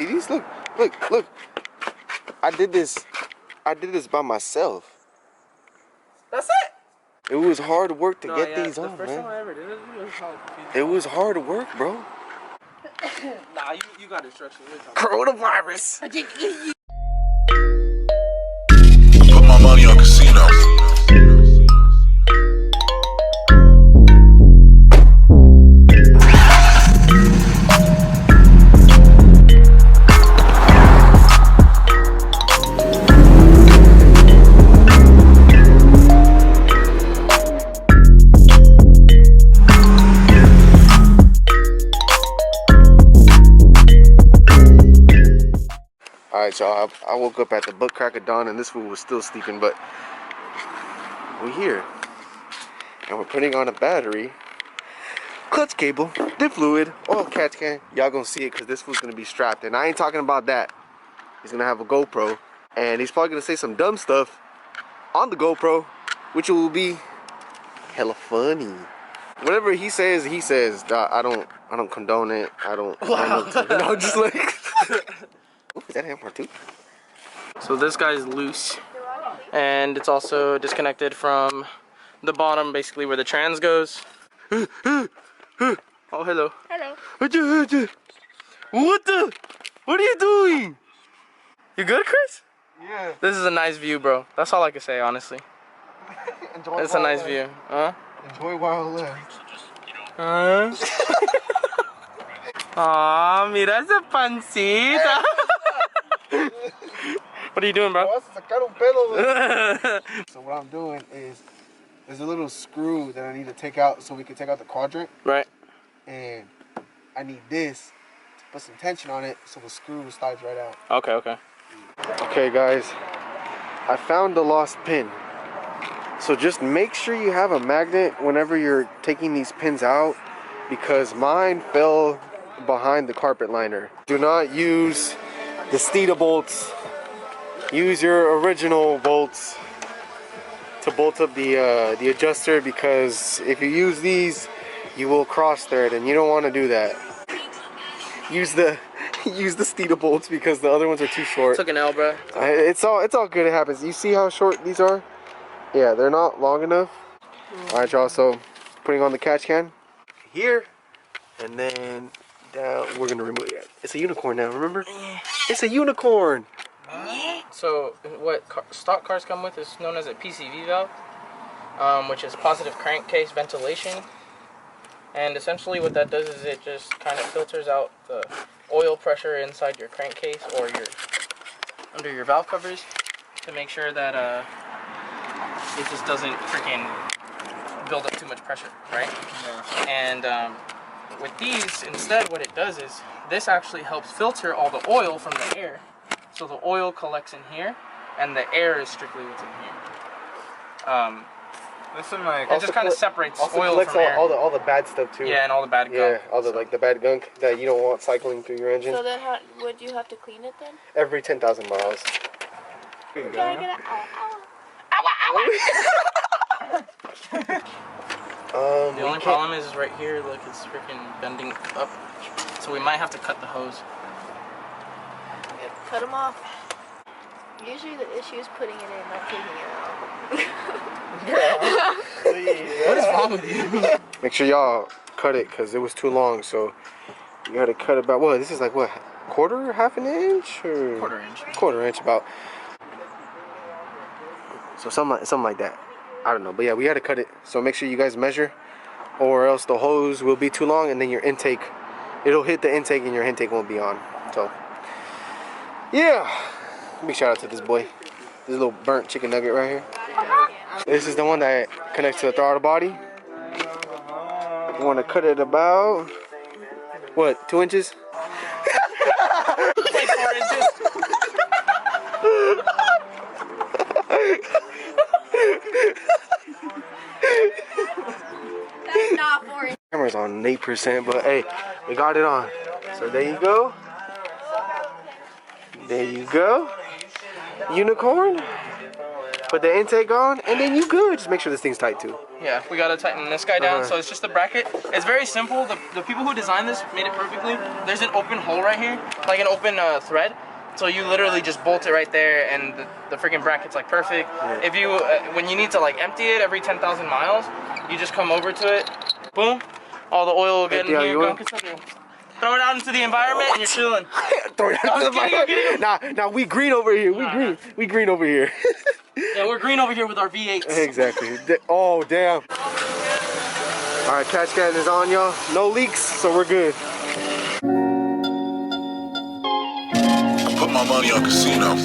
See these? Look, look, look. I did this by myself. That's it. It was hard work to get these the on, first man. time I ever did it, it was hard. It was hard work, bro. Nah, you got instructions. Coronavirus. Put my money on casino. Alright, y'all. I woke up at the butt crack of dawn and this fool was still sleeping, but we're here. And we're putting on a battery, clutch cable, diff fluid, oil catch can. Y'all gonna see it because this fool's gonna be strapped. And I ain't talking about that. He's gonna have a GoPro. And he's probably gonna say some dumb stuff on the GoPro, which will be hella funny. Whatever he says, he says. I don't condone it. I don't. No, just like. Ooh, is that hammer too? So this guy's loose, and it's also disconnected from the bottom, basically where the trans goes. Oh, hello. Hello. What the? What are you doing? You good, Chris? Yeah. This is a nice view, bro. That's all I can say, honestly. It's a nice view, huh? Enjoy while left. Aw, mira esa pancita. What are you doing, bro? So what I'm doing is, there's a little screw that I need to take out so we can take out the quadrant. Right. And I need this to put some tension on it so the screw slides right out. Okay, okay. Okay, guys. I found the lost pin. So just make sure you have a magnet whenever you're taking these pins out, because mine fell behind the carpet liner. Do not use the Steeda bolts. Use your original bolts to bolt up the adjuster, because if you use these, you will cross thread, and you don't want to do that. Use the Steeda bolts because the other ones are too short. Took an L, bro. It's all good. It happens. You see how short these are? Yeah, they're not long enough. All right, y'all. So putting on the catch can here, and then down. We're gonna remove it. It's a unicorn now. Remember? It's a unicorn. So what stock cars come with is known as a PCV valve, which is positive crankcase ventilation. And essentially what that does is it just kind of filters out the oil pressure inside your crankcase or under your valve covers to make sure that it just doesn't freaking build up too much pressure, right? Yeah. And with these, instead what it does is this actually helps filter all the oil from the air. So the oil collects in here, and the air is strictly what's in here. It just kind of separates oil from air. all the bad stuff too. Yeah, and all the bad gunk. Yeah, all the the bad gunk that you don't want cycling through your engine. So then, how would you have to clean it then? Every 10,000 miles. Gotta get it. The only problem is right here. Look, it's freaking bending up. So we might have to cut the hose. Cut them off. Usually the issue is putting it in, not taking it out. What is wrong with you? Make sure y'all cut it because it was too long. So you gotta cut about what? This is like what? Quarter, half an inch, or Quarter inch. Quarter inch about. So something like that. I don't know, but yeah, we had to cut it. So make sure you guys measure, or else the hose will be too long, and then your intake, it'll hit the intake, and your intake won't be on. So yeah, big shout out to this boy. This little burnt chicken nugget right here. This is the one that connects to the throttle body. You want to cut it about what? 2 inches? Like 4 inches. That's not 4 inches. Camera's on 8%, but hey, we got it on. So there you go. There you go. Unicorn. Put the intake on, and then you good. Just make sure this thing's tight too. Yeah, we gotta tighten this guy down. So it's just a bracket. It's very simple. The people who designed this made it perfectly. There's an open hole right here, like an open thread. So you literally just bolt it right there, and the freaking bracket's like perfect. Yeah. If you, when you need to like empty it every 10,000 miles, you just come over to it, boom, all the oil will get in here. Throw it out into the environment, and you're chilling. Throw it out into the environment. Nah, we green over here. We green over here. Yeah, we're green over here with our V8s. Exactly. Oh, damn. All right, catch can is on, y'all. No leaks, so we're good. I put my money on casino.